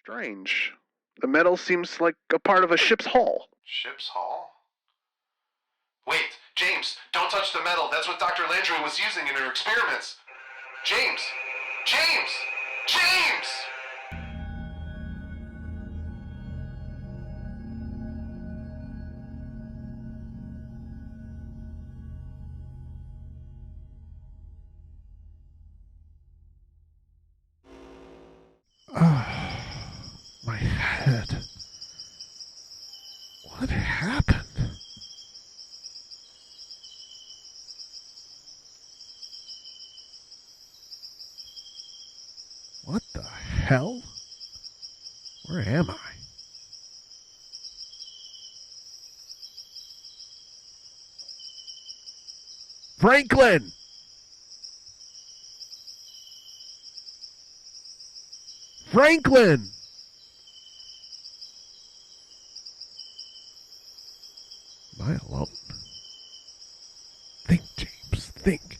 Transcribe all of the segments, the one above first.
Strange. The metal seems like a part of a ship's hull. Ship's hull? Wait, James, don't touch the metal. That's what Dr. Landry was using in her experiments. James! James! James! My head. What happened? What the hell? Where am I? Franklin! Franklin! Am I alone? Think, James, think.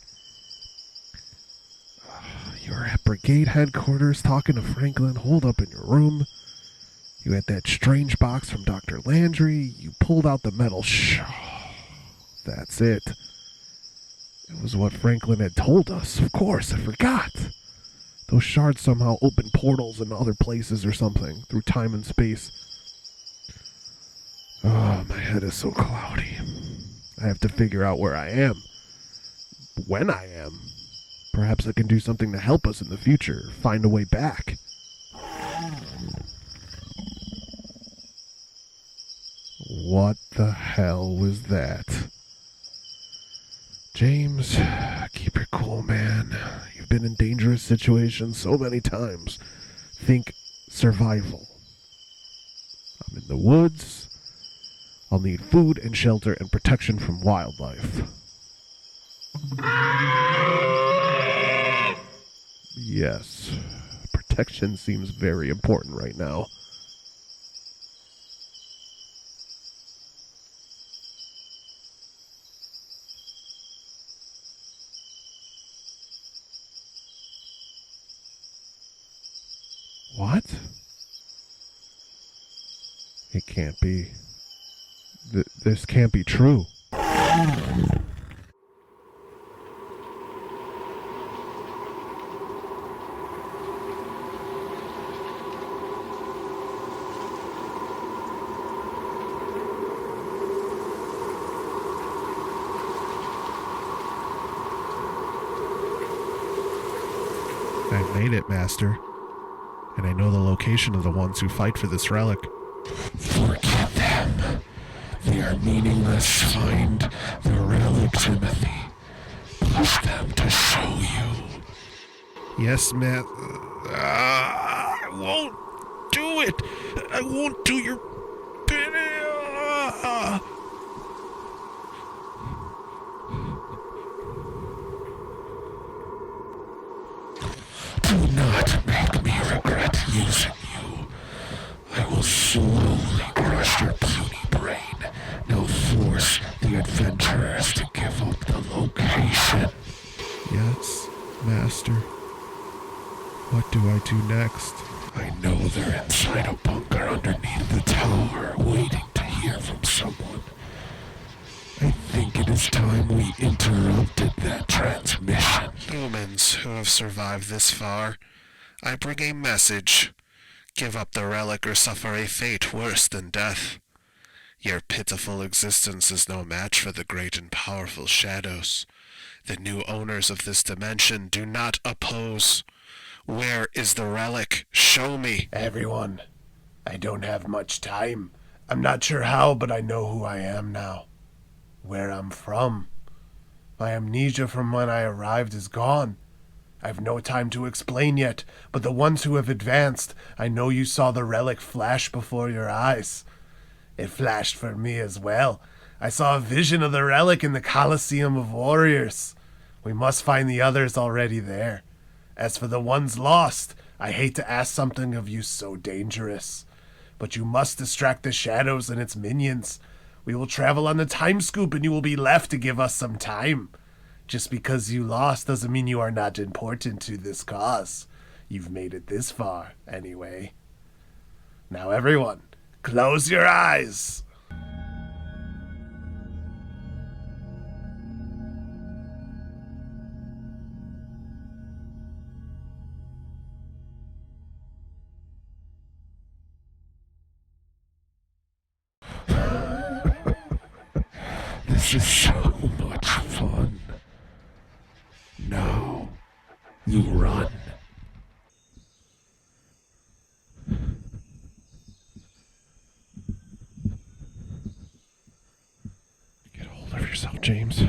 You're at brigade headquarters talking to Franklin, holed up in your room. You had that strange box from Dr. Landry. You pulled out the metal That's it. It was what Franklin had told us. Of course, I forgot. Those shards somehow open portals in other places or something, through time and space. Oh, my head is so cloudy. I have to figure out where I am. When I am. Perhaps I can do something to help us in the future, find a way back. What the hell was that? James, keep your cool, man. You've been in dangerous situations so many times. Think survival. I'm in the woods. I'll need food and shelter and protection from wildlife. Yes, protection seems very important right now. What? It can't be. This can't be true. I've made it, Master. And I know the location of the ones who fight for this relic. Forget them. They are meaningless. Find the relic, Timothy. Push them to show you. Yes, Matt. I won't do it. I won't do your bidding. Do not make me regret using you. I will slowly crush your puny brain. Now force the adventurers to give up the location. Yes, Master. What do I do next? I know they're inside a bunker underneath the tower, waiting to hear from someone. I think it is time we interrupted that transmission. Humans who have survived this far, I bring a message. Give up the relic or suffer a fate worse than death. Your pitiful existence is no match for the great and powerful shadows. The new owners of this dimension do not oppose. Where is the relic? Show me. Everyone, I don't have much time. I'm not sure how, but I know who I am now. Where I'm from. My amnesia from when I arrived is gone. I've no time to explain yet, but the ones who have advanced, I know you saw the relic flash before your eyes. It flashed for me as well. I saw a vision of the relic in the Colosseum of Warriors. We must find the others already there. As for the ones lost, I hate to ask something of you so dangerous. But you must distract the shadows and its minions. We will travel on the time scoop and you will be left to give us some time. Just because you lost doesn't mean you are not important to this cause. You've made it this far, anyway. Now everyone, close your eyes. This is so much fun. Now, you run. Get hold of yourself, James.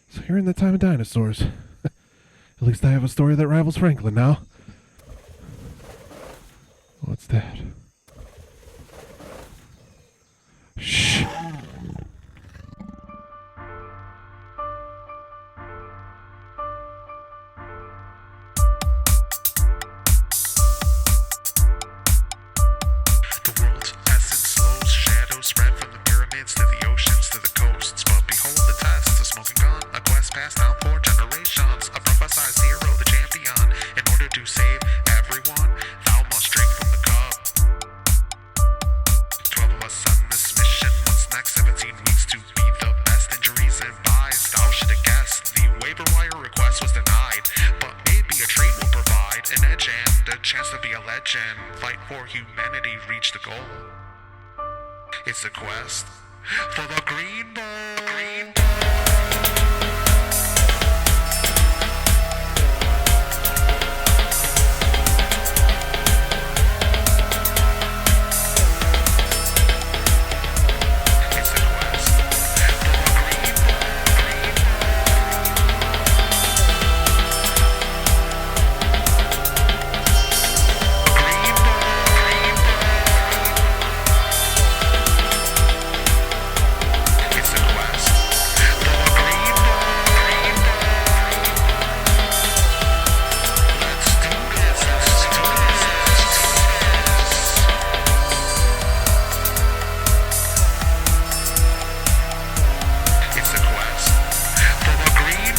So you're in the time of dinosaurs. At least I have a story that rivals Franklin now. What's that? Shh. The world's essence slows, shadows spread from the pyramids to the oceans to the coasts. But behold the test, a smoking gun, a quest passed down for generations. A prophesized hero, the champion. In order to save everyone, thou must drink from the cup. 12 of us on this mission. What's next? 17 weeks to be the best. Injuries and buys, thou should have guessed. The waiver wire request was denied, but maybe a trade will provide an edge and a chance to be a legend. Fight for humanity, reach the goal. It's a quest for the green ball. Green It's a quest for the green It's a quest for the green Let's do this. Let's do this. It's a quest for the green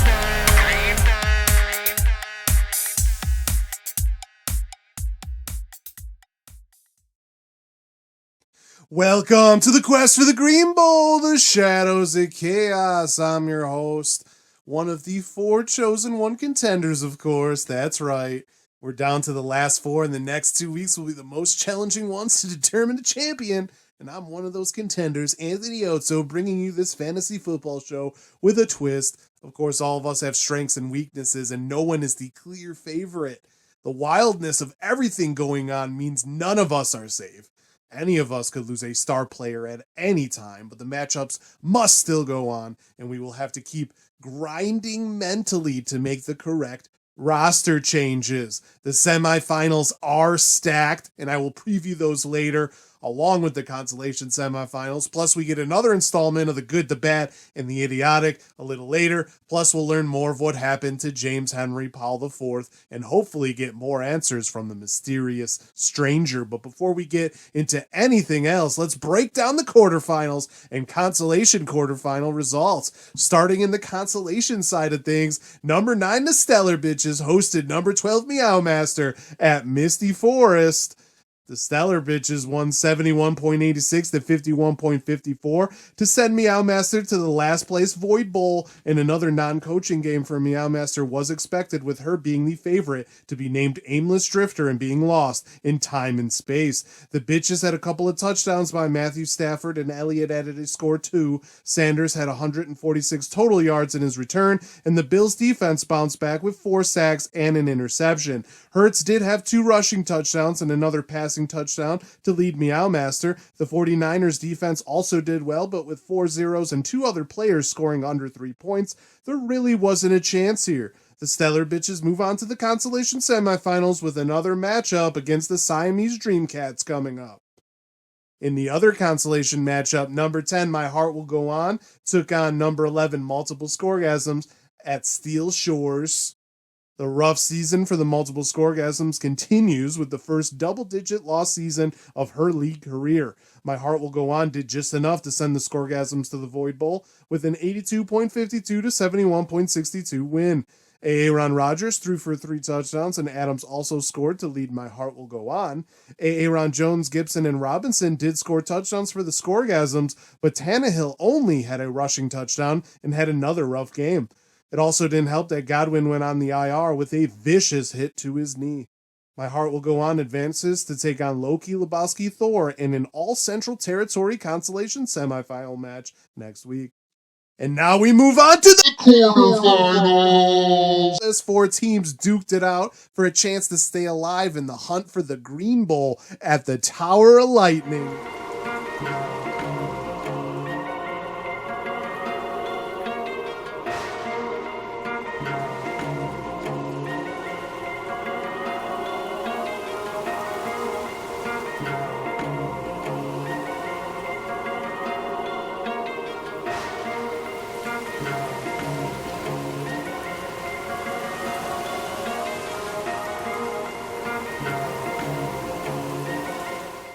Welcome to the quest for the Green Bowl, the Shadows of Chaos. I'm your host, one of the 4 chosen 1 contenders, of course. That's right. We're down to the last 4, and the next 2 weeks will be the most challenging ones to determine a champion. And I'm one of those contenders, Anthony Otso, bringing you this fantasy football show with a twist. Of course, all of us have strengths and weaknesses, and no one is the clear favorite. The wildness of everything going on means none of us are safe. Any of us could lose a star player at any time, but the matchups must still go on, and we will have to keep grinding mentally to make the correct roster changes. The semifinals are stacked, and I will preview those later, along with the consolation semifinals. Plus, we get another installment of the good, the bad, and the idiotic a little later. Plus, we'll learn more of what happened to James Henry Paul IV, and hopefully get more answers from the mysterious stranger. But before we get into anything else, let's break down the quarterfinals and consolation quarterfinal results. Starting in the consolation side of things, number 9, the Stellar Bitches hosted number 12, Meow Master at Misty Forest. The Stellar Bitches won 71.86 to 51.54 to send Meow Master to the last place Void Bowl, and another non-coaching game for Meow Master was expected, with her being the favorite to be named Aimless Drifter and being lost in time and space. The Bitches had a couple of touchdowns by Matthew Stafford, and Elliott added a score too. Sanders had 146 total yards in his return, and the Bills defense bounced back with 4 sacks and an interception. Hurts did have 2 rushing touchdowns and another passing touchdown to lead Meow Master. The 49ers defense also did well, but with 4 zeros and 2 other players scoring under 3 points, there really wasn't a chance here. The Stellar Bitches move on to the consolation semifinals with another matchup against the Siamese Dreamcats coming up. In the other consolation matchup, number 10, My Heart Will Go On, took on number 11, Multiple Scoregasms at Steel Shores. The rough season for the Multiple Scoregasms continues with the first double-digit loss season of her league career. My Heart Will Go On did just enough to send the Scoregasms to the Void Bowl with an 82.52 to 71.62 win. Aaron Rodgers threw for 3 touchdowns, and Adams also scored to lead My Heart Will Go On. Aaron Jones, Gibson, and Robinson did score touchdowns for the Scoregasms, but Tannehill only had a rushing touchdown and had another rough game. It also didn't help that Godwin went on the IR with a vicious hit to his knee. My Heart Will Go On advances to take on Loki, Lebowski, Thor in an all-Central Territory consolation semifinal match next week. And now we move on to the quarterfinals. As 4 teams duked it out for a chance to stay alive in the hunt for the Green Bowl at the Tower of Lightning.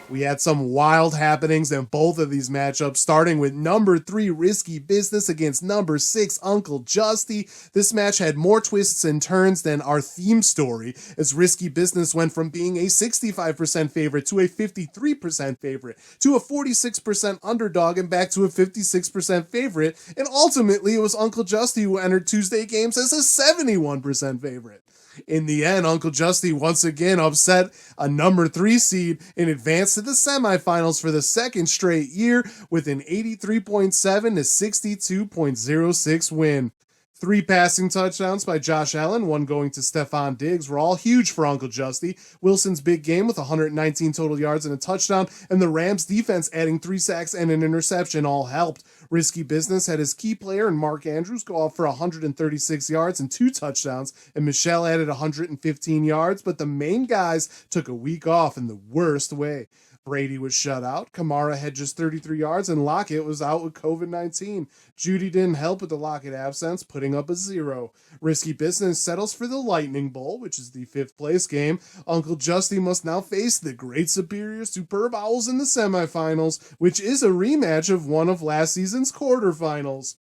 We had some wild happenings in both of these matchups, starting with number 3 Risky Business against number 6 Uncle Justy. This match had more twists and turns than our theme story, as Risky Business went from being a 65% favorite to a 53% favorite to a 46% underdog and back to a 56% favorite, and ultimately it was Uncle Justy who entered Tuesday games as a 71% favorite. In the end, Uncle Justy once again upset a number 3 seed and advanced to the semifinals for the second straight year with an 83.7 to 62.06 win. 3 passing touchdowns by Josh Allen, 1 going to Stephon Diggs, were all huge for Uncle Justy. Wilson's big game with 119 total yards and a touchdown, and the Rams defense adding 3 sacks and an interception all helped. Risky Business had his key player in Mark Andrews go off for 136 yards and 2 touchdowns, and Michelle added 115 yards, but the main guys took a week off in the worst way. Brady was shut out, Kamara had just 33 yards, and Lockett was out with COVID-19. Judy didn't help with the Lockett absence, putting up a 0. Risky Business settles for the Lightning Bowl, which is the 5th place game. Uncle Justy must now face the Great Superior Superb Owls in the semifinals, which is a rematch of one of last season's quarterfinals.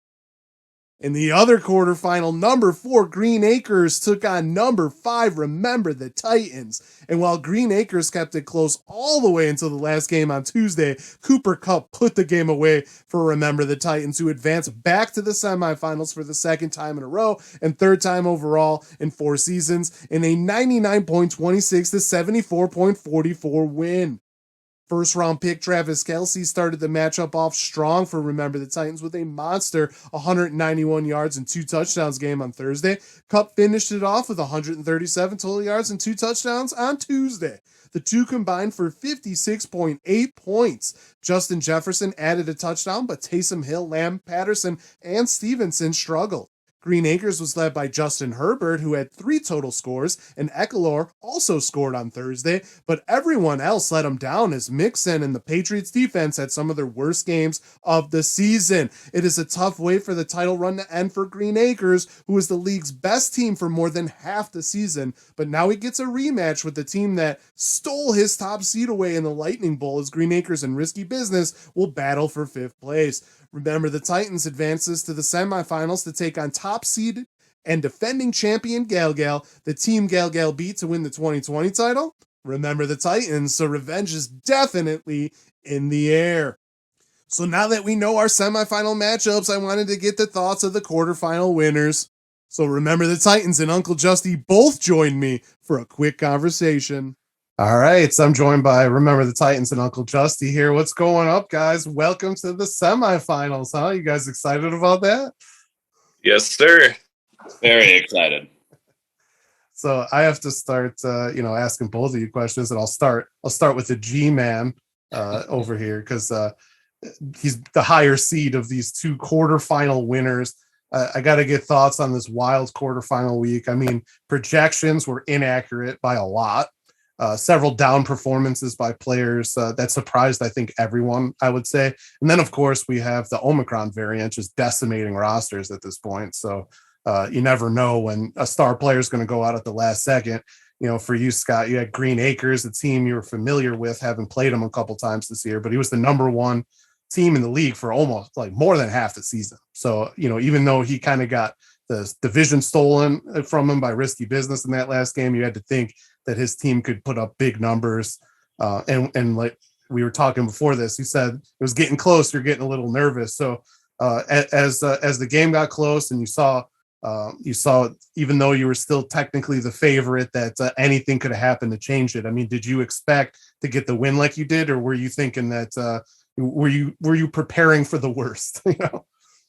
In the other quarterfinal, number 4 Green Acres took on number 5 Remember the Titans. And while Green Acres kept it close all the way until the last game on Tuesday, Cooper Kupp put the game away for Remember the Titans, who advanced back to the semifinals for the 2nd time in a row and 3rd time overall in 4 seasons in a 99.26 to 74.44 win. First round pick Travis Kelce started the matchup off strong for Remember the Titans with a monster 191 yards and 2 touchdowns game on Thursday. Kupp finished it off with 137 total yards and 2 touchdowns on Tuesday. The two combined for 56.8 points. Justin Jefferson added a touchdown, but Taysom Hill, Lamb, Patterson, and Stevenson struggled. Green Acres was led by Justin Herbert, who had 3 total scores, and Eckler also scored on Thursday, but everyone else let him down as Mixon and the Patriots defense had some of their worst games of the season. It is a tough way for the title run to end for Green Acres, who is the league's best team for more than half the season, but now he gets a rematch with the team that stole his top seed away in the Lightning Bowl, as Green Acres and Risky Business will battle for 5th place. Remember the Titans advances to the semifinals to take on top seed and defending champion Galgal, the team Galgal beat to win the 2020 title. Remember the Titans, so revenge is definitely in the air. So now that we know our semifinal matchups, I wanted to get the thoughts of the quarterfinal winners. So Remember the Titans and Uncle Justy both joined me for a quick conversation. All right, so I'm joined by Remember the Titans and Uncle Justy here. What's going up, guys? Welcome to the semifinals, huh? You guys excited about that? Yes, sir. Very excited. So I have to start, asking both of you questions, and I'll start with the G-Man over here because he's the higher seed of these 2 quarterfinal winners. I got to get thoughts on this wild quarterfinal week. I mean, projections were inaccurate by a lot. Several down performances by players that surprised, I think, everyone, I would say. And then, of course, we have the Omicron variant just decimating rosters at this point. So you never know when a star player is going to go out at the last second. You know, for you, Scott, you had Green Acres, a team you were familiar with, having played him a couple times this year, but he was the number 1 team in the league for almost like more than half the season. So, even though he kind of got the division stolen from him by risky business in that last game. You had to think that his team could put up big numbers. And like we were talking before this, he said it was getting close. You're getting a little nervous. So as the game got close and you saw even though you were still technically the favorite, that anything could have happened to change it. I mean, did you expect to get the win like you did, or were you thinking that were you preparing for the worst? You know?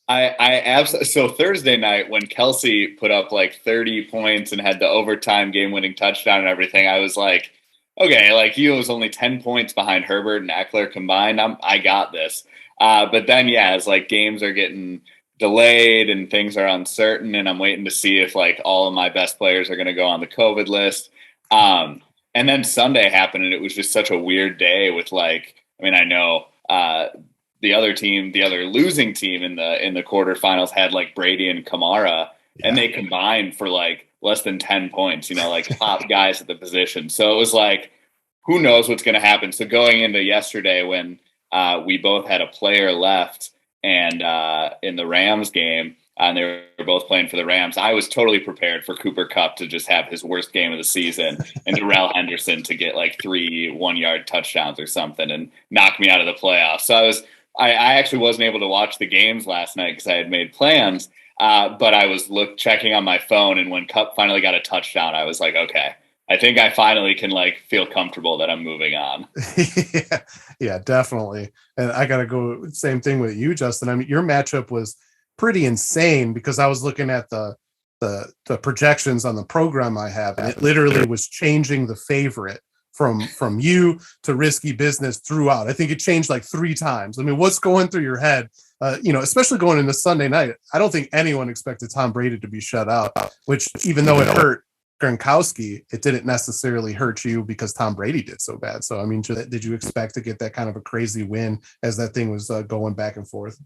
I absolutely. So Thursday night when Kelsey put up like 30 points and had the overtime game-winning touchdown and everything, I was like, okay, like he was only 10 points behind Herbert and Eckler combined. I got this. But then, yeah, as like games are getting delayed and things are uncertain, and I'm waiting to see if like all of my best players are going to go on the COVID list. And then Sunday happened, and it was just such a weird day with like, I mean, I know the other losing team in the quarterfinals had like Brady and Kamara, and they combined for like less than 10 points, you know, like top guys at the position. So it was like, who knows what's going to happen. So going into yesterday when we both had a player left and in the Rams game, and they were both playing for the Rams, I was totally prepared for Cooper Kupp to just have his worst game of the season and Darrell Henderson to get like 3 1-yard touchdowns or something and knock me out of the playoffs. So I actually wasn't able to watch the games last night because I had made plans, but I was checking on my phone, and when Kupp finally got a touchdown, I was like, okay, I think I finally can like feel comfortable that I'm moving on. Yeah, definitely. And I got to go same thing with you, Justin. I mean, your matchup was pretty insane because I was looking at the projections on the program I have, and it literally was changing the favorite from you to risky business throughout. I think it changed like 3 times. I mean, what's going through your head? Especially going into Sunday night, I don't think anyone expected Tom Brady to be shut out, which even though it hurt Gronkowski, it didn't necessarily hurt you because Tom Brady did so bad. So, I mean, did you expect to get that kind of a crazy win as that thing was going back and forth?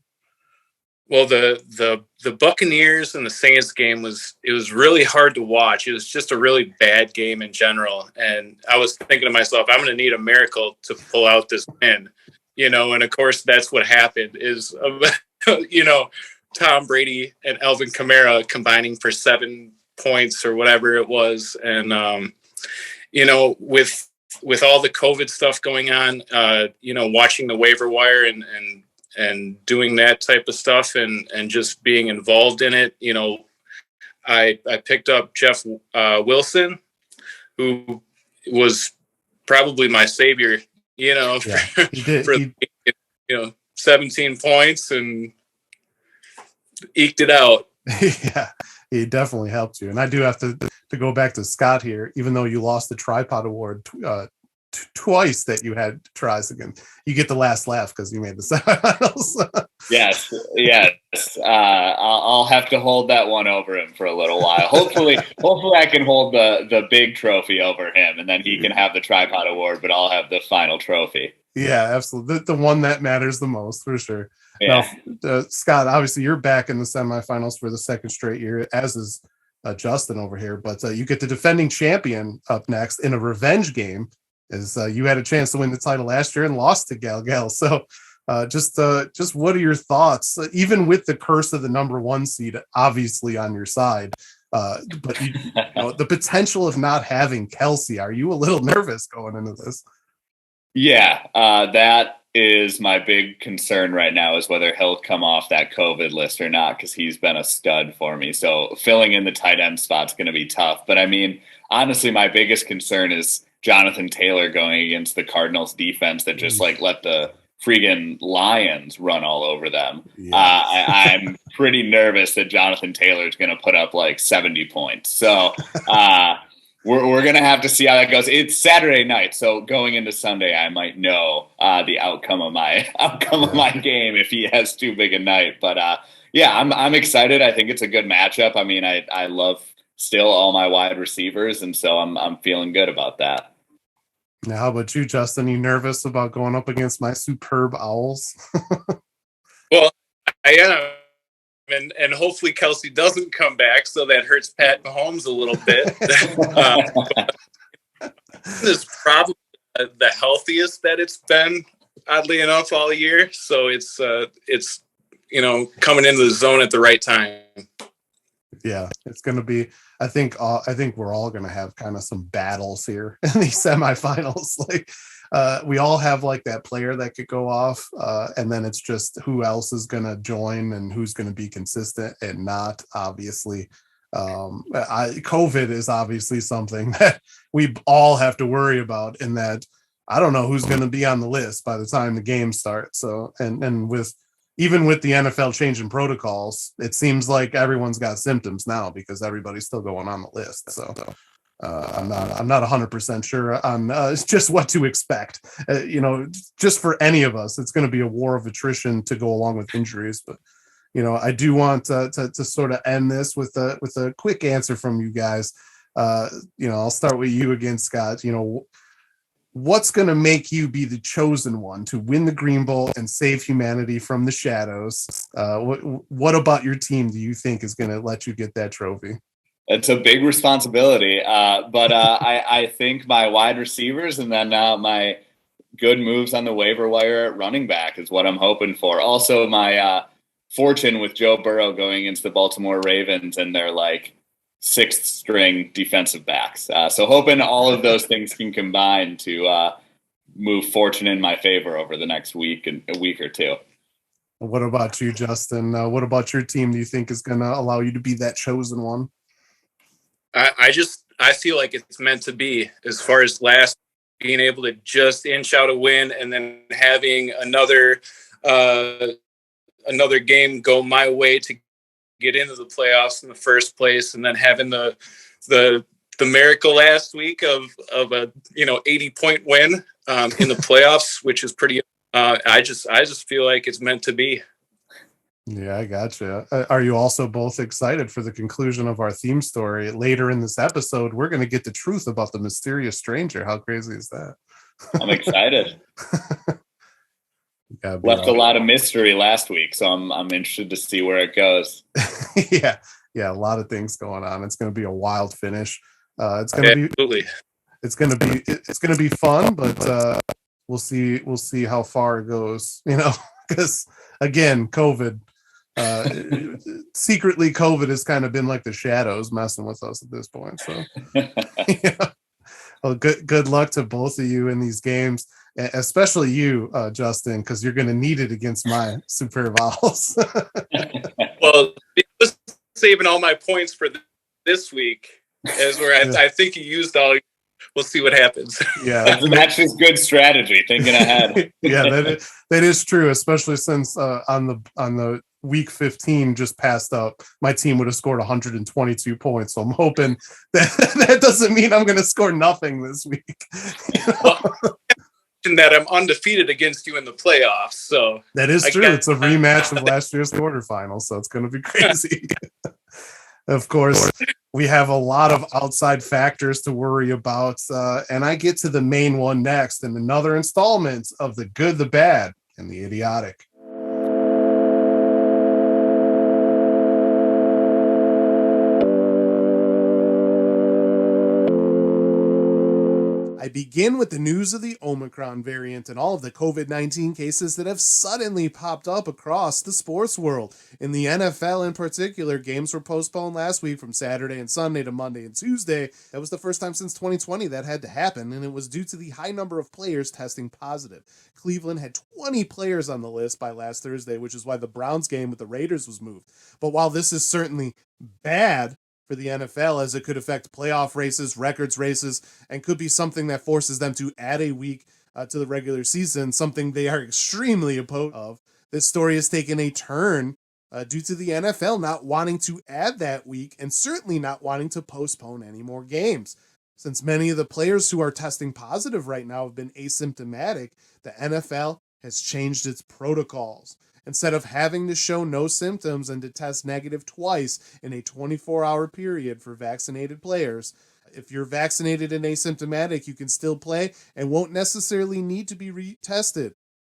Well, the Buccaneers and the Saints game was really hard to watch. It was just a really bad game in general. And I was thinking to myself, I'm going to need a miracle to pull out this win, and of course that's what happened is, Tom Brady and Alvin Kamara combining for 7 points or whatever it was. And, with all the COVID stuff going on, watching the waiver wire and doing that type of stuff and just being involved in it, I picked up Jeff Wilson, who was probably my savior, for 17 points and eked it out. Yeah, he definitely helped you. And I do have to go back to Scott here, even though you lost the tripod award twice that you had tries again. You get the last laugh because you made the semifinals. Yes. I'll have to hold that one over him for a little while. Hopefully I can hold the big trophy over him, and then he can have the tripod award, but I'll have the final trophy. Yeah, absolutely. The one that matters the most, for sure. Yeah. Now, Scott, obviously you're back in the semifinals for the second straight year, as is Justin over here. But you get the defending champion up next in a revenge game, as you had a chance to win the title last year and lost to Gal. So just what are your thoughts, even with the curse of the number 1 seed obviously on your side, but the potential of not having Kelsey? Are you a little nervous going into this? Yeah, that is my big concern right now, is whether he'll come off that COVID list or not, because he's been a stud for me. So filling in the tight end spot's going to be tough. But I mean, honestly, my biggest concern is Jonathan Taylor going against the Cardinals defense that just like let the freaking Lions run all over them. Yeah. I'm pretty nervous that Jonathan Taylor is going to put up like 70 points. So we're going to have to see how that goes. It's Saturday night, so going into Sunday, I might know the outcome of my game if he has too big a night. But I'm excited. I think it's a good matchup. I mean, I love still all my wide receivers, and so I'm feeling good about that. Now, how about you, Justin? You nervous about going up against my superb Owls? Well, I am. And hopefully Kelsey doesn't come back, so that hurts Pat Mahomes a little bit. It's probably the healthiest that it's been, oddly enough, all year. So it's coming into the zone at the right time. Yeah, it's going to be. I think we're all going to have kind of some battles here in these semifinals. Like, we all have like that player that could go off, and then it's just who else is going to join and who's going to be consistent and not. Obviously, COVID is obviously something that we all have to worry about. In that, I don't know who's going to be on the list by the time the game starts. So, and with even with the NFL changing protocols, it seems like everyone's got symptoms now because everybody's still going on the list. So I'm not 100% sure on just what to expect. Just for any of us, it's going to be a war of attrition to go along with injuries. But I do want to sort of end this with a quick answer from you guys. I'll start with you again, Scott. What's going to make you be the chosen one to win the Green Bowl and save humanity from the shadows? What about your team do you think is going to let you get that trophy? It's a big responsibility, but I think my wide receivers and then my good moves on the waiver wire at running back is what I'm hoping for. Also, my fortune with Joe Burrow going into the Baltimore Ravens and their sixth string defensive backs. So hoping all of those things can combine to move fortune in my favor over the next week and a week or two. What about you, Justin? What about your team do you think is going to allow you to be that chosen one? I feel like it's meant to be, as far as last being able to just inch out a win and then having another game go my way to get into the playoffs in the first place, and then having the miracle last week of a 80-point win in the playoffs, which is pretty. I just feel like it's meant to be. Yeah, I gotcha. Are you also both excited for the conclusion of our theme story? Later in this episode, we're going to get the truth about the mysterious stranger. How crazy is that? I'm excited. Left a lot of mystery last week, so I'm interested to see where it goes. yeah, a lot of things going on. It's going to be a wild finish. It's going to be fun, but we'll see how far it goes. Because again, COVID. Secretly, COVID has kind of been like the shadows messing with us at this point. So, well, good luck to both of you in these games, especially you, Justin, because you're going to need it against my Super Vowels. Well, just saving all my points for this week, as where I think you used all. We'll see what happens. Yeah, that's just good strategy, thinking ahead. Yeah, that is true, especially since on the week 15 just passed up, my team would have scored 122 points. So I'm hoping that doesn't mean I'm going to score nothing this week. That I'm undefeated against you in the playoffs. So that is true. It's a rematch of last year's quarterfinal, so it's going to be crazy. Of course, we have a lot of outside factors to worry about, and I get to the main one next in another installment of The Good, the Bad, and the Idiotic. I begin with the news of the Omicron variant and all of the COVID-19 cases that have suddenly popped up across the sports world. In the NFL in particular, games were postponed last week from Saturday and Sunday to Monday and Tuesday. That was the first time since 2020 that had to happen, and it was due to the high number of players testing positive. Cleveland had 20 players on the list by last Thursday, which is why the Browns game with the Raiders was moved. But while this is certainly bad for the NFL, as it could affect playoff races, records races, and could be something that forces them to add a week to the regular season, something they are extremely opposed of. This story has taken a turn due to the NFL not wanting to add that week and certainly not wanting to postpone any more games. Since many of the players who are testing positive right now have been asymptomatic, the NFL has changed its protocols. Instead of having to show no symptoms and to test negative twice in a 24-hour period for vaccinated players, if you're vaccinated and asymptomatic, you can still play and won't necessarily need to be retested,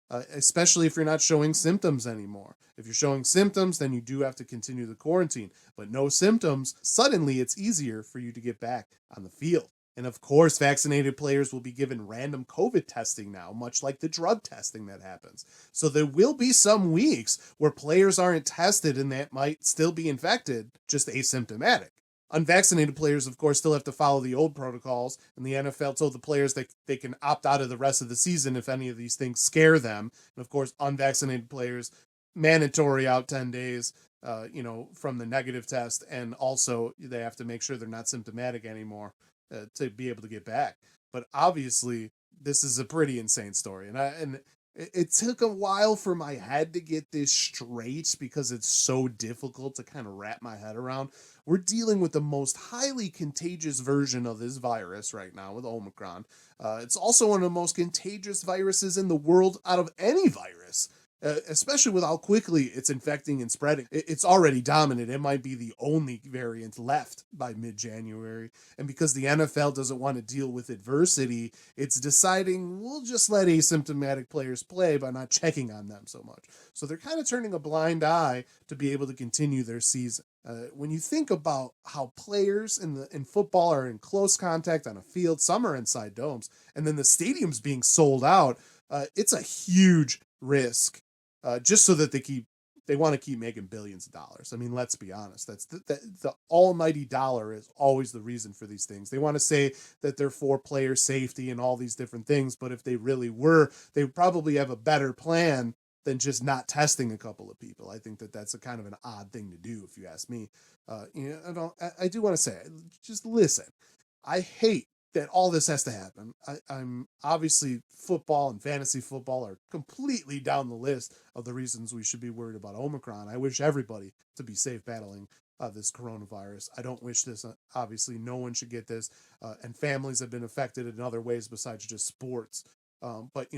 especially if you're not showing symptoms anymore. If you're showing symptoms, then you do have to continue the quarantine. But no symptoms, suddenly it's easier for you to get back on the field. And of course, vaccinated players will be given random COVID testing now, much like the drug testing that happens. So there will be some weeks where players aren't tested and that might still be infected, just asymptomatic. Unvaccinated players, of course, still have to follow the old protocols, and the NFL told the players that they can opt out of the rest of the season if any of these things scare them. And of course, unvaccinated players, mandatory out 10 days, from the negative test, and also they have to make sure they're not symptomatic anymore to be able to get back. But obviously, this is a pretty insane story, and it took a while for my head to get this straight because it's so difficult to kind of wrap my head around. We're dealing with the most highly contagious version of this virus right now with Omicron. It's also one of the most contagious viruses in the world out of any virus. Especially with how quickly it's infecting and spreading. It's already dominant. It might be the only variant left by mid-January. And because the NFL doesn't want to deal with adversity, it's deciding we'll just let asymptomatic players play by not checking on them so much. So they're kind of turning a blind eye to be able to continue their season. When you think about how players in football are in close contact on a field, some are inside domes, and then the stadium's being sold out, it's a huge risk. Just so that they want to keep making billions of dollars. I mean, let's be honest. That's the almighty dollar is always the reason for these things. They want to say that they're for player safety and all these different things, but if they really were, they would probably have a better plan than just not testing a couple of people. I think that that's a kind of an odd thing to do, if you ask me. I do want to say, just listen. I hate that all this has to happen. I'm obviously football and fantasy football are completely down the list of the reasons we should be worried about Omicron. I wish everybody to be safe battling this coronavirus. I don't wish this. Obviously, no one should get this, and families have been affected in other ways besides just sports. But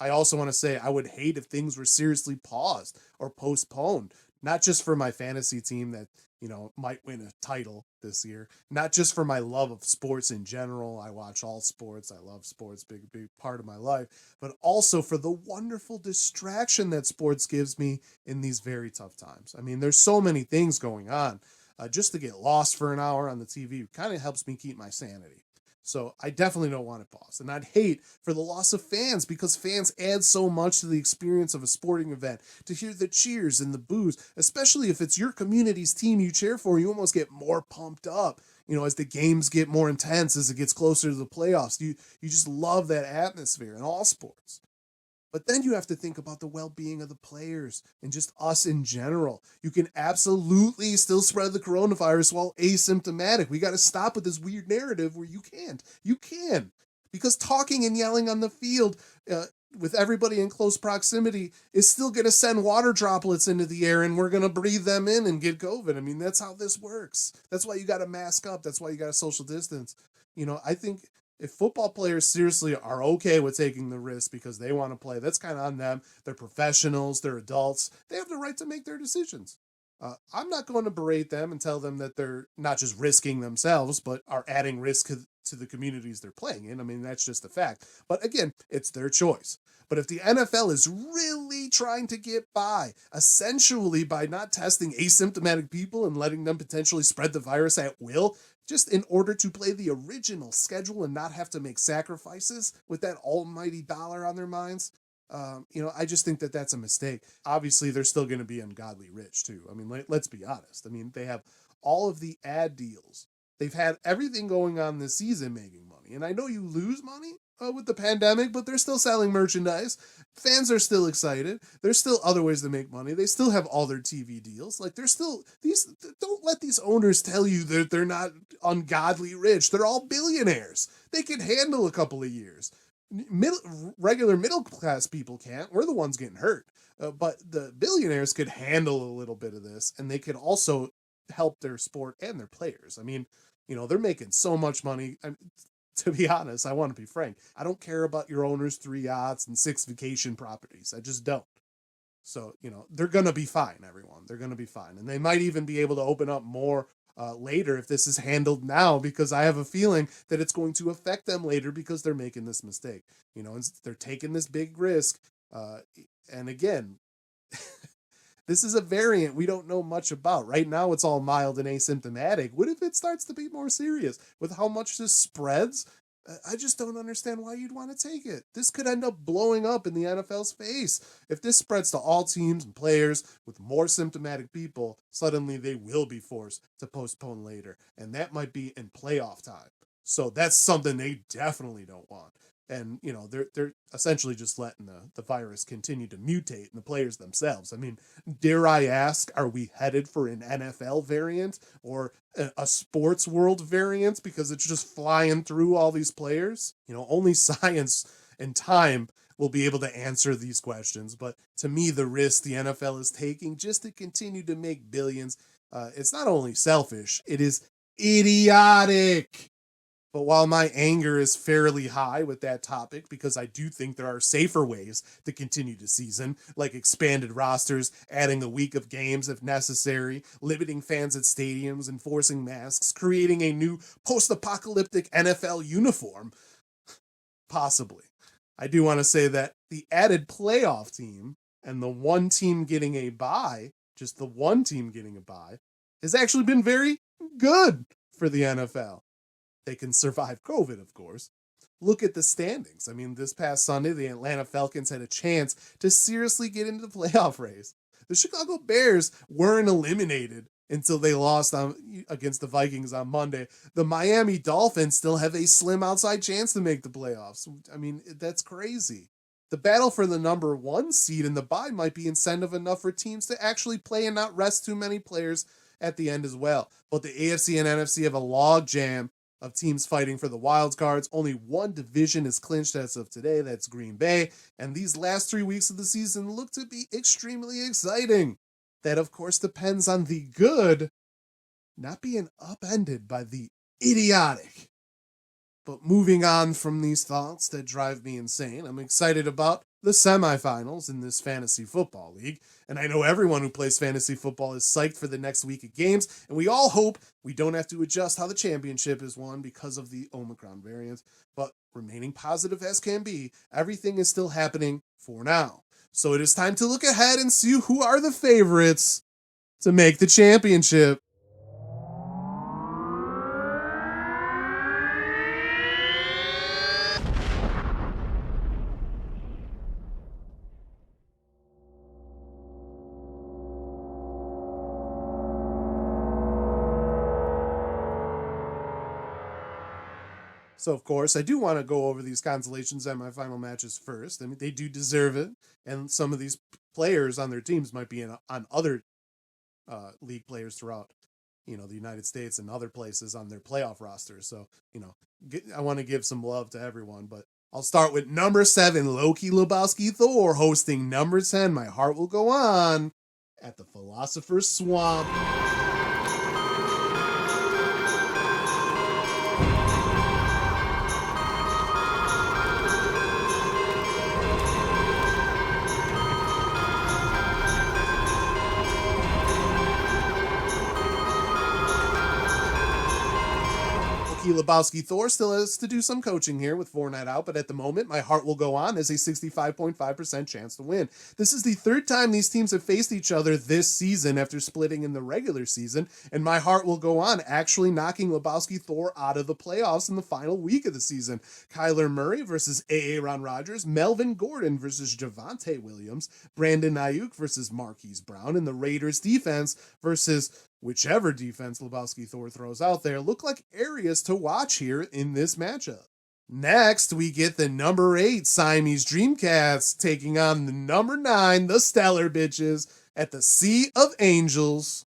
I also want to say I would hate if things were seriously paused or postponed, not just for my fantasy team that might win a title this year. Not just for my love of sports in general. I watch all sports. I love sports, big part of my life, but also for the wonderful distraction that sports gives me in these very tough times. I mean, there's so many things going on. Just to get lost for an hour on the TV kind of helps me keep my sanity. So I definitely don't want it paused. And I'd hate for the loss of fans because fans add so much to the experience of a sporting event. To hear the cheers and the boos, especially if it's your community's team you cheer for, you almost get more pumped up. As the games get more intense, as it gets closer to the playoffs, you just love that atmosphere in all sports. But then you have to think about the well-being of the players and just us in general. You can absolutely still spread the coronavirus while asymptomatic. We got to stop with this weird narrative where you can't. You can. Because talking and yelling on the field with everybody in close proximity is still going to send water droplets into the air and we're going to breathe them in and get COVID. I mean, that's how this works. That's why you got to mask up. That's why you got to social distance. I think if football players seriously are okay with taking the risk because they want to play, that's kind of on them. They're professionals, they're adults. They have the right to make their decisions. I'm not going to berate them and tell them that they're not just risking themselves, but are adding risk to the communities they're playing in. I mean, that's just a fact. But again, it's their choice. But if the NFL is really trying to get by, essentially by not testing asymptomatic people and letting them potentially spread the virus at will, just in order to play the original schedule and not have to make sacrifices with that almighty dollar on their minds, I just think that that's a mistake. Obviously, they're still going to be ungodly rich, too. I mean, let's be honest. I mean, they have all of the ad deals. They've had everything going on this season making money. And I know you lose money with the pandemic, but they're still selling merchandise. Fans are still excited. There's still other ways to make money. They still have all their TV deals. Like, they're still don't let these owners tell you that they're not ungodly rich. They're all billionaires. They can handle a couple of years. Regular middle class people can't. We're the ones getting hurt. But the billionaires could handle a little bit of this, and they could also help their sport and their players. I mean, they're making so much money. To be honest, I want to be frank. I don't care about your owner's 3 yachts and 6 vacation properties. I just don't. So, they're going to be fine, everyone. They're going to be fine. And they might even be able to open up more later if this is handled now, because I have a feeling that it's going to affect them later because they're making this mistake. And they're taking this big risk. And again, This is a variant we don't know much about. Right now, it's all mild and asymptomatic. What if it starts to be more serious? With how much this spreads, I just don't understand why you'd want to take it. This could end up blowing up in the NFL's face. If this spreads to all teams and players with more symptomatic people, suddenly they will be forced to postpone later. And that might be in playoff time. So that's something they definitely don't want. And, you know, they're essentially just letting the virus continue to mutate in the players themselves. I mean, dare I ask, are we headed for an NFL variant or a sports world variant because it's just flying through all these players? You know, only science and time will be able to answer these questions. But to me, the risk the NFL is taking just to continue to make billions, it's not only selfish, it is idiotic. But while my anger is fairly high with that topic, because I do think there are safer ways to continue the season, like expanded rosters, adding a week of games if necessary, limiting fans at stadiums, enforcing masks, creating a new post-apocalyptic NFL uniform, possibly. I do want to say that the added playoff team and the one team getting a bye, just the one team getting a bye, has actually been very good for the NFL. They can survive COVID, of course. Look at the standings. I mean, this past Sunday, the Atlanta Falcons had a chance to seriously get into the playoff race. The Chicago Bears weren't eliminated until they lost against the Vikings on Monday. The Miami Dolphins still have a slim outside chance to make the playoffs. I mean, that's crazy. The battle for the number 1 seed in the bye might be incentive enough for teams to actually play and not rest too many players at the end as well. But the AFC and NFC have a log jam of teams fighting for the wild cards. Only one division is clinched as of today. That's Green Bay. And these last 3 weeks of the season look to be extremely exciting. That, of course, depends on the good not being upended by the idiotic. But moving on from these thoughts that drive me insane, I'm excited about the semifinals in this fantasy football league. And I know everyone who plays fantasy football is psyched for the next week of games. And we all hope we don't have to adjust how the championship is won because of the Omicron variant. But remaining positive as can be, everything is still happening for now. So it is time to look ahead and see who are the favorites to make the championship. So, of course, I do want to go over these consolation semifinal matches first. I mean, they do deserve it. And some of these players on their teams might be on other league players throughout, you know, the United States and other places on their playoff rosters. So, you know, I want to give some love to everyone. But I'll start with number 7, Loki Lebowski Thor, hosting number 10, My Heart Will Go On, at the Philosopher's Swamp. Lebowski Thor still has to do some coaching here with 4 night out, but at the moment, My Heart Will Go On as a 65.5% chance to win. This is the 3rd time these teams have faced each other this season after splitting in the regular season, and My Heart Will Go On actually knocking Lebowski Thor out of the playoffs in the final week of the season. Kyler Murray versus Aaron Rodgers, Melvin Gordon versus Javonte Williams, Brandon Ayuk versus Marquise Brown, and the Raiders defense versus whichever defense Lebowski Thor throws out there look like areas to watch here in this matchup. Next, we get the number 8 Siamese Dreamcats taking on the number 9, the Stellar Bitches, at the Sea of Angels.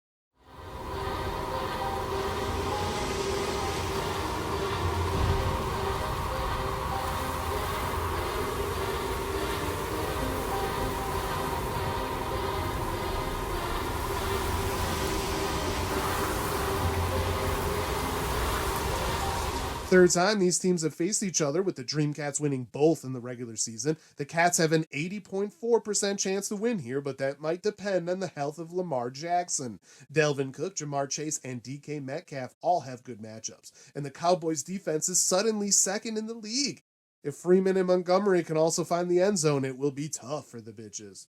Third time these teams have faced each other, with the Dreamcats winning both in the regular season. The Cats have an 80.4% chance to win here, but that might depend on the health of Lamar Jackson. Delvin Cook, Jamar Chase, and DK Metcalf all have good matchups, and the Cowboys' defense is suddenly second in the league. If Freeman and Montgomery can also find the end zone, it will be tough for the bitches.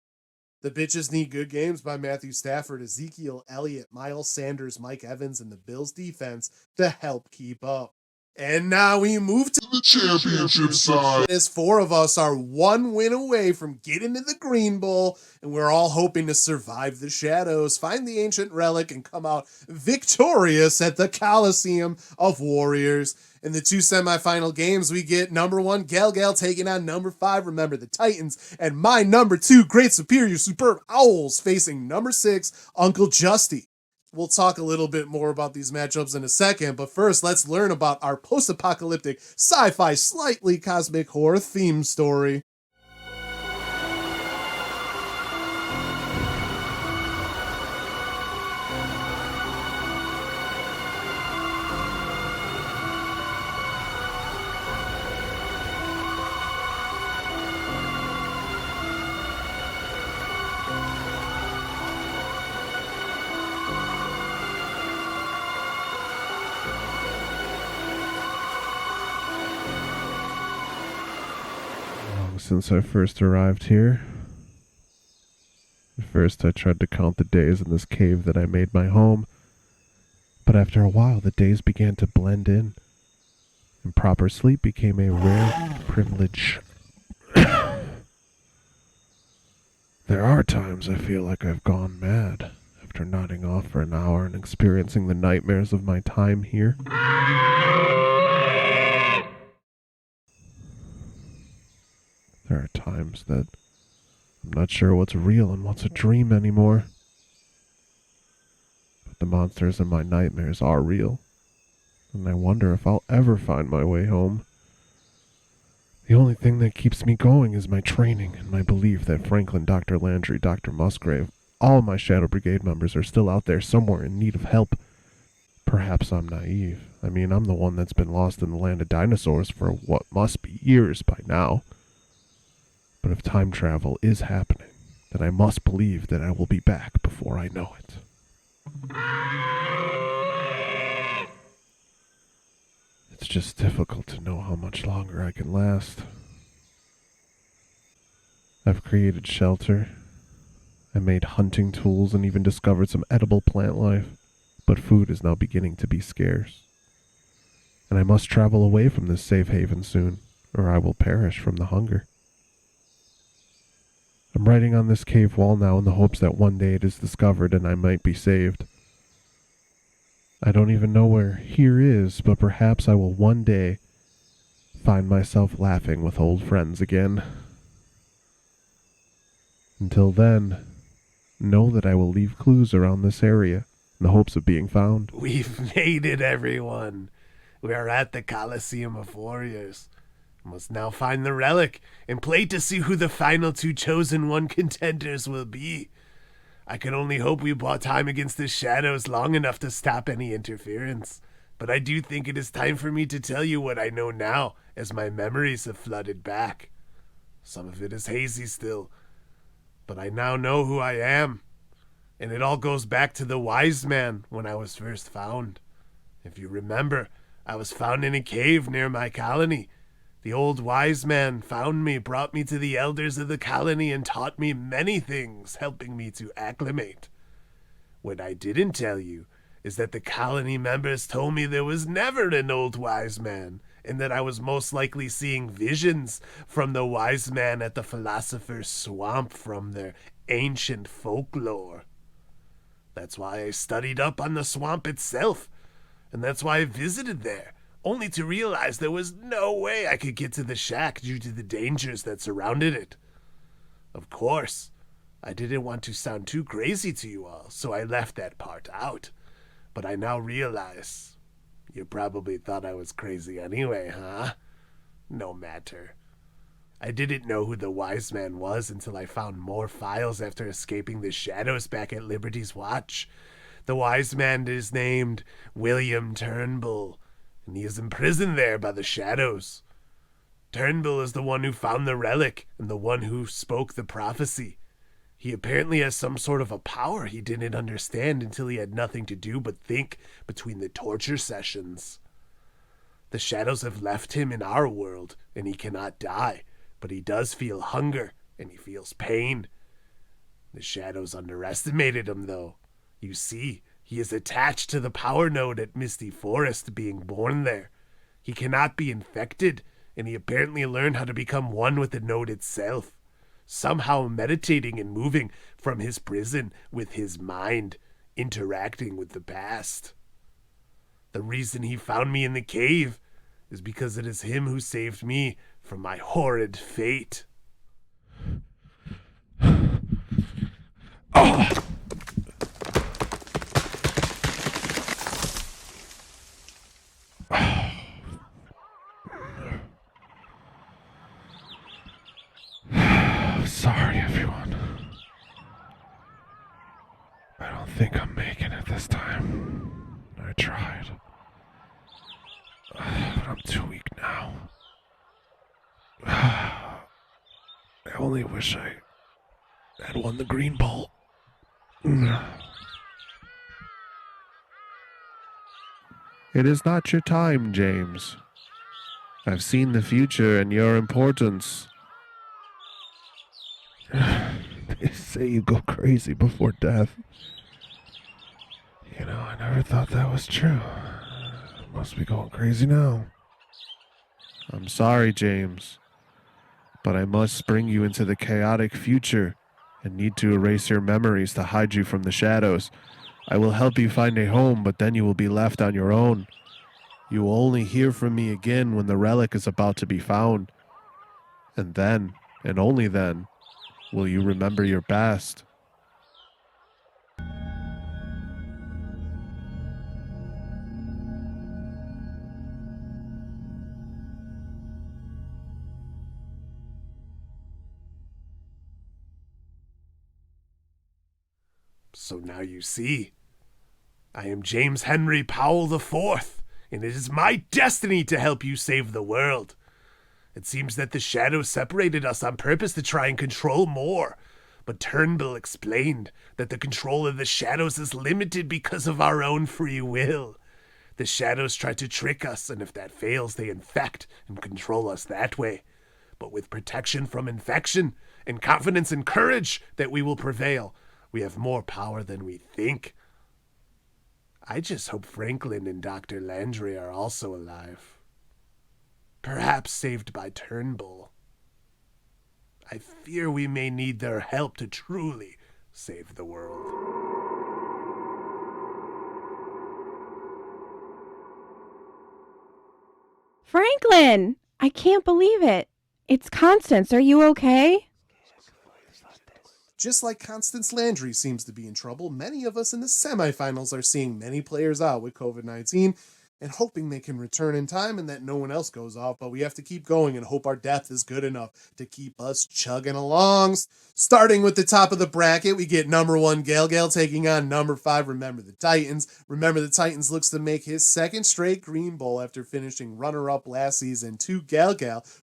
The Bitches Need Good Games by Matthew Stafford, Ezekiel Elliott, Miles Sanders, Mike Evans, and the Bills defense to help keep up. And now we move to the championship side, as 4 of us are 1 win away from getting to the Green Bowl, and we're all hoping to survive the shadows, find the ancient relic, and come out victorious at the Coliseum of Warriors. In the 2 semifinal games, we get number 1, Gal taking on number 5, remember the Titans, and my number 2, Great Superior Superb Owls facing number 6, Uncle Justy. We'll talk a little bit more about these matchups in a second, but first let's learn about our post-apocalyptic sci-fi slightly cosmic horror theme story. Since I first arrived here. At first I tried to count the days in this cave that I made my home, but after a while the days began to blend in, and proper sleep became a rare privilege. There are times I feel like I've gone mad after nodding off for an hour and experiencing the nightmares of my time here. There are times that I'm not sure what's real and what's a dream anymore. But the monsters in my nightmares are real, and I wonder if I'll ever find my way home. The only thing that keeps me going is my training and my belief that Franklin, Dr. Landry, Dr. Musgrave, all my Shadow Brigade members are still out there somewhere in need of help. Perhaps I'm naive. I mean, I'm the one that's been lost in the land of dinosaurs for what must be years by now. But if time travel is happening, then I must believe that I will be back before I know it. It's just difficult to know how much longer I can last. I've created shelter. I made hunting tools and even discovered some edible plant life, but food is now beginning to be scarce. And I must travel away from this safe haven soon, or I will perish from the hunger. I'm writing on this cave wall now in the hopes that one day it is discovered and I might be saved. I don't even know where here is, but perhaps I will one day find myself laughing with old friends again. Until then, know that I will leave clues around this area in the hopes of being found. We've made it, everyone. We are at the Coliseum of Warriors. Must now find the relic and play to see who the final 2 chosen one contenders will be. I can only hope we bought time against the shadows long enough to stop any interference. But I do think it is time for me to tell you what I know now, as my memories have flooded back. Some of it is hazy still, but I now know who I am. And it all goes back to the wise man when I was first found. If you remember, I was found in a cave near my colony. The old wise man found me, brought me to the elders of the colony, and taught me many things, helping me to acclimate. What I didn't tell you is that the colony members told me there was never an old wise man, and that I was most likely seeing visions from the wise man at the philosopher's swamp from their ancient folklore. That's why I studied up on the swamp itself, and that's why I visited there, only to realize there was no way I could get to the shack due to the dangers that surrounded it. Of course, I didn't want to sound too crazy to you all, so I left that part out. But I now realize you probably thought I was crazy anyway, huh? No matter. I didn't know who the wise man was until I found more files after escaping the shadows back at Liberty's Watch. The wise man is named William Turnbull, and he is imprisoned there by the shadows. Turnbull is the one who found the relic and the one who spoke the prophecy. He apparently has some sort of a power he didn't understand until he had nothing to do but think between the torture sessions. The shadows have left him in our world, and he cannot die, but he does feel hunger, and he feels pain. The Shadows underestimated him, though. You see, he is attached to the power node at Misty Forest, being born there. He cannot be infected, and he apparently learned how to become one with the node itself, somehow meditating and moving from his prison with his mind, interacting with the past. The reason he found me in the cave is because it is him who saved me from my horrid fate. Sorry, everyone. I don't think I'm making it this time. I tried. But I'm too weak now. I only wish I had won the green ball. It is not your time, James. I've seen the future and your importance. They say you go crazy before death. You know, I never thought that was true. I must be going crazy now. I'm sorry, James, but I must bring you into the chaotic future and need to erase your memories to hide you from the shadows. I will help you find a home, but then you will be left on your own. You will only hear from me again when the relic is about to be found. And then, and only then, will you remember your past? So now you see, I am James Henry Powell IV, and it is my destiny to help you save the world. It seems that the shadows separated us on purpose to try and control more, but Turnbull explained that the control of the shadows is limited because of our own free will. The shadows try to trick us, and if that fails, they infect and control us that way. But with protection from infection and confidence and courage that we will prevail, we have more power than we think. I just hope Franklin and Dr. Landry are also alive. Perhaps saved by Turnbull. I fear we may need their help to truly save the world. Franklin! I can't believe it. It's Constance. Are you okay? Just like Constance Landry seems to be in trouble, many of us in the semifinals are seeing many players out with COVID-19 and hoping they can return in time and that no one else goes off, but we have to keep going and hope our depth is good enough to keep us chugging along. Starting with the top of the bracket, we get number 1 Gal taking on number 5 Remember the Titans. Remember the Titans looks to make his second straight Green Bowl after finishing runner-up last season to Gal,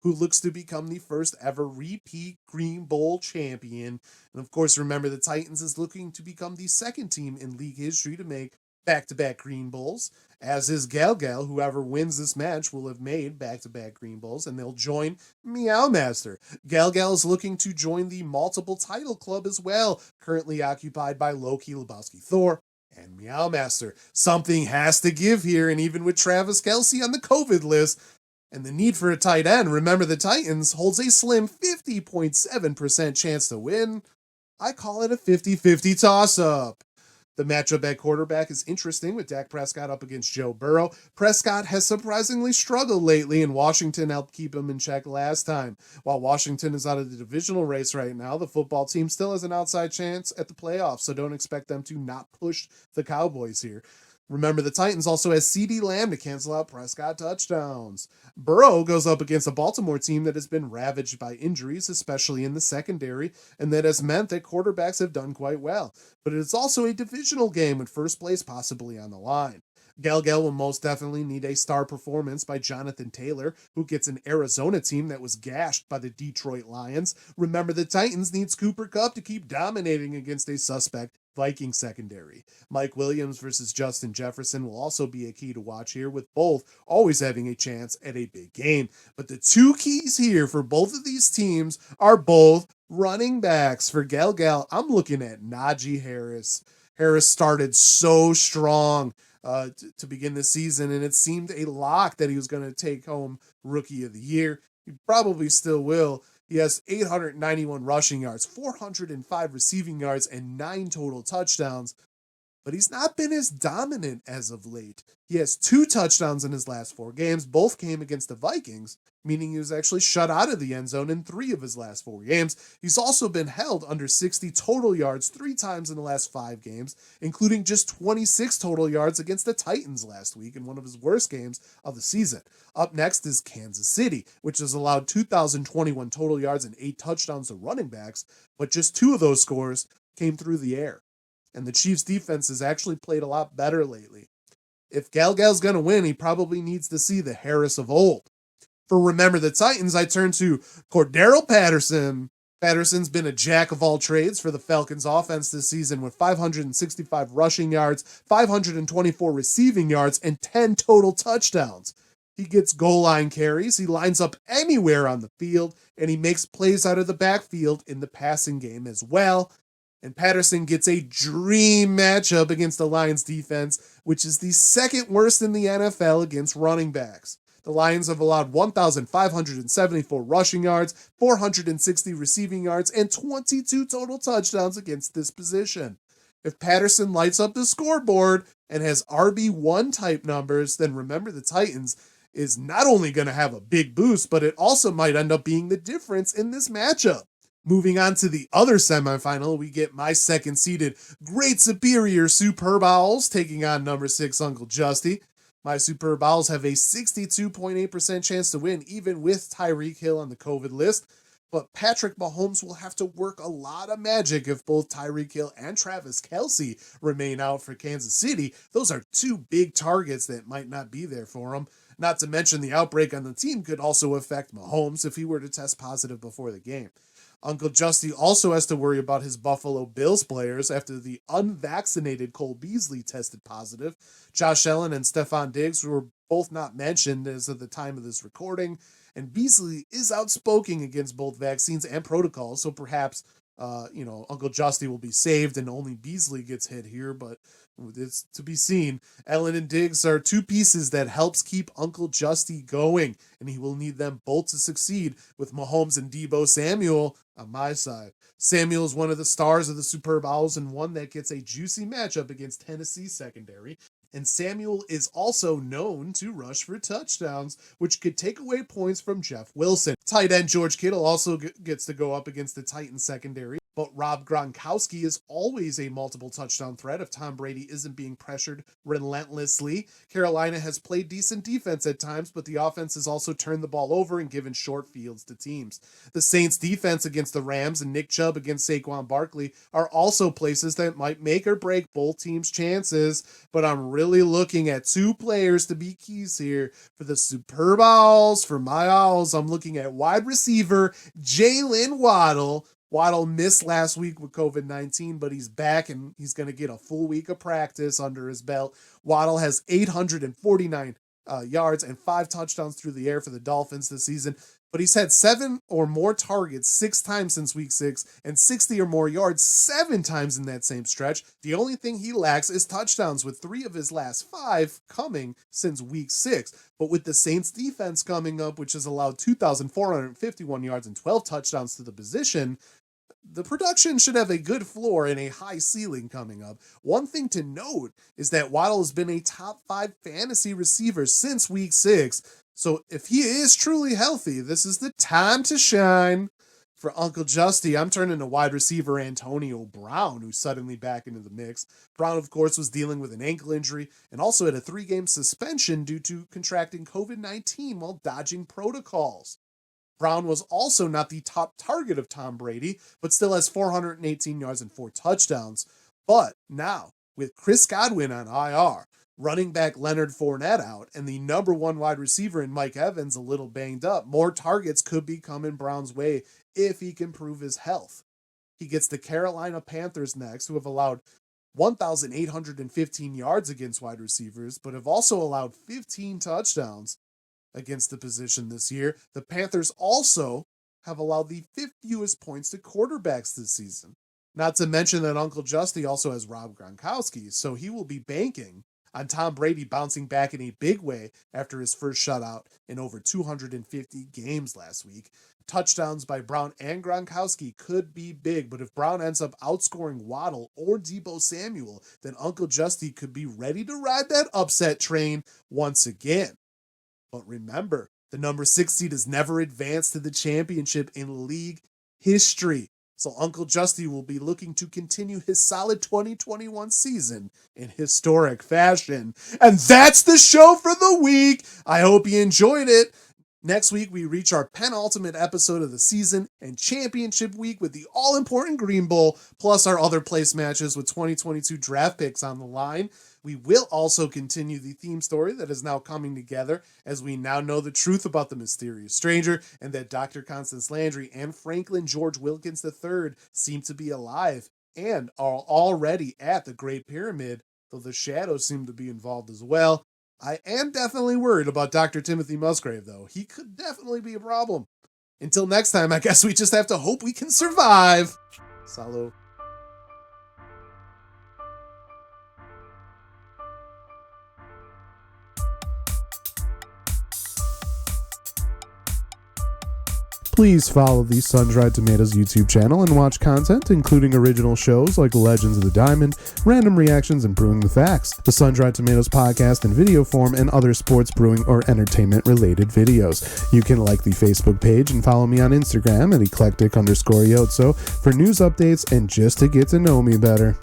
who looks to become the first ever repeat Green Bowl champion. And of course, Remember the Titans is looking to become the second team in league history to make back-to-back Green Bowls, as is Gal. Whoever wins this match will have made back-to-back Green Bowls, and they'll join Meow Master. Gal is looking to join the multiple title club as well, currently occupied by Loki, Lebowski, Thor, and Meow Master. Something has to give here, and even with Travis Kelce on the COVID list, and the need for a tight end, Remember the Titans holds a slim 50.7% chance to win. I call it a 50-50 toss-up. The matchup at quarterback is interesting with Dak Prescott up against Joe Burrow. Prescott has surprisingly struggled lately, and Washington helped keep him in check last time. While Washington is out of the divisional race right now, the football team still has an outside chance at the playoffs, so don't expect them to not push the Cowboys here. Remember, the Titans also has CeeDee Lamb to cancel out Prescott touchdowns. Burrow goes up against a Baltimore team that has been ravaged by injuries, especially in the secondary, and that has meant that quarterbacks have done quite well. But it is also a divisional game with first place possibly on the line. Gal will most definitely need a star performance by Jonathan Taylor, who gets an Arizona team that was gashed by the Detroit Lions. Remember, the Titans needs Cooper Kupp to keep dominating against a suspect Viking secondary. Mike Williams versus Justin Jefferson will also be a key to watch here, with both always having a chance at a big game. But the two keys here for both of these teams are both Running backs for Gal, I'm looking at Najee Harris. Harris started so strong to begin the season, and it seemed a lock that he was going to take home Rookie of the Year. He probably still will. He has 891 rushing yards, 405 receiving yards, and 9 total touchdowns. But he's not been as dominant as of late. He has 2 touchdowns in his last 4 games. Both came against the Vikings, meaning he was actually shut out of the end zone in 3 of his last 4 games. He's also been held under 60 total yards 3 times in the last 5 games, including just 26 total yards against the Titans last week in one of his worst games of the season. Up next is Kansas City, which has allowed 2,021 total yards and 8 touchdowns to running backs, but just 2 of those scores came through the air. And the Chiefs' defense has actually played a lot better lately. If Gal's going to win, he probably needs to see the Harris of old. For Remember the Titans, I turn to Cordero Patterson. Patterson's been a jack of all trades for the Falcons offense this season with 565 rushing yards, 524 receiving yards, and 10 total touchdowns. He gets goal line carries, he lines up anywhere on the field, and he makes plays out of the backfield in the passing game as well. And Patterson gets a dream matchup against the Lions defense, which is the second worst in the NFL against running backs. The Lions have allowed 1,574 rushing yards, 460 receiving yards, and 22 total touchdowns against this position. If Patterson lights up the scoreboard and has RB1 type numbers, then Remember the Titans is not only going to have a big boost, but it also might end up being the difference in this matchup. Moving on to the other semifinal, we get my second-seeded Great Superior Superb Owls taking on number 6 Uncle Justy. My Superb Owls have a 62.8% chance to win, even with Tyreek Hill on the COVID list. But Patrick Mahomes will have to work a lot of magic if both Tyreek Hill and Travis Kelce remain out for Kansas City. Those are 2 big targets that might not be there for him. Not to mention the outbreak on the team could also affect Mahomes if he were to test positive before the game. Uncle Justy also has to worry about his Buffalo Bills players after the unvaccinated Cole Beasley tested positive. Josh Allen and Stephon Diggs were both not mentioned as of the time of this recording, and Beasley is outspoken against both vaccines and protocols, so perhaps Uncle Justy will be saved and only Beasley gets hit here, but it's to be seen. Allen and Diggs are 2 pieces that helps keep Uncle Justy going, and he will need them both to succeed with Mahomes and Deebo Samuel on my side. Samuel is one of the stars of the Superb Owls and one that gets a juicy matchup against Tennessee's secondary. And Samuel is also known to rush for touchdowns, which could take away points from Jeff Wilson. Tight end George Kittle also gets to go up against the Titans secondary, but Rob Gronkowski is always a multiple touchdown threat if Tom Brady isn't being pressured relentlessly. Carolina has played decent defense at times, but the offense has also turned the ball over and given short fields to teams. The Saints defense against the Rams and Nick Chubb against Saquon Barkley are also places that might make or break both teams' chances, but I'm really looking at 2 players to be keys here for the Superb Owls. For my Owls, I'm looking at wide receiver Jalen Waddle. Waddle missed last week with COVID-19, but he's back and he's going to get a full week of practice under his belt. Waddle has 849 yards and 5 touchdowns through the air for the Dolphins this season, but he's had 7 or more targets 6 times since week 6 and 60 or more yards 7 times in that same stretch. The only thing he lacks is touchdowns, with 3 of his last 5 coming since week 6. But with the Saints defense coming up, which has allowed 2,451 yards and 12 touchdowns to the position, the production should have a good floor and a high ceiling coming up. One thing to note is that Waddle has been a top 5 fantasy receiver since week 6. So if he is truly healthy, this is the time to shine. For Uncle Justy, I'm turning to wide receiver Antonio Brown, who's suddenly back into the mix. Brown, of course, was dealing with an ankle injury and also had a 3-game suspension due to contracting COVID-19 while dodging protocols. Brown was also not the top target of Tom Brady, but still has 418 yards and 4 touchdowns. But now, with Chris Godwin on IR, running back Leonard Fournette out, and the number 1 wide receiver in Mike Evans a little banged up, more targets could be coming Brown's way if he can prove his health. He gets the Carolina Panthers next, who have allowed 1,815 yards against wide receivers, but have also allowed 15 touchdowns against the position this year. The Panthers also have allowed the 5th fewest points to quarterbacks this season. Not to mention that Uncle Justy also has Rob Gronkowski, so he will be banking on Tom Brady bouncing back in a big way after his first shutout in over 250 games last week. Touchdowns by Brown and Gronkowski could be big, but if Brown ends up outscoring Waddle or Deebo Samuel, then Uncle Justy could be ready to ride that upset train once again. But remember, the number 6 seed has never advanced to the championship in league history. So Uncle Justy will be looking to continue his solid 2021 season in historic fashion. And that's the show for the week. I hope you enjoyed it. Next week, we reach our penultimate episode of the season and championship week with the all-important Green Bowl, plus our other place matches with 2022 draft picks on the line. We will also continue the theme story that is now coming together as we now know the truth about the mysterious stranger and that Dr. Constance Landry and Franklin George Wilkins III seem to be alive and are already at the Great Pyramid, though the shadows seem to be involved as well. I am definitely worried about Dr. Timothy Musgrave, though. He could definitely be a problem. Until next time, I guess we just have to hope we can survive. Salud. Please follow the SunDried Tomatoes YouTube channel and watch content, including original shows like Legends of the Diamond, random reactions, and Brewing the Facts, the SunDried Tomatoes podcast in video form, and other sports, brewing, or entertainment-related videos. You can like the Facebook page and follow me on Instagram at eclectic_yotso for news updates and just to get to know me better.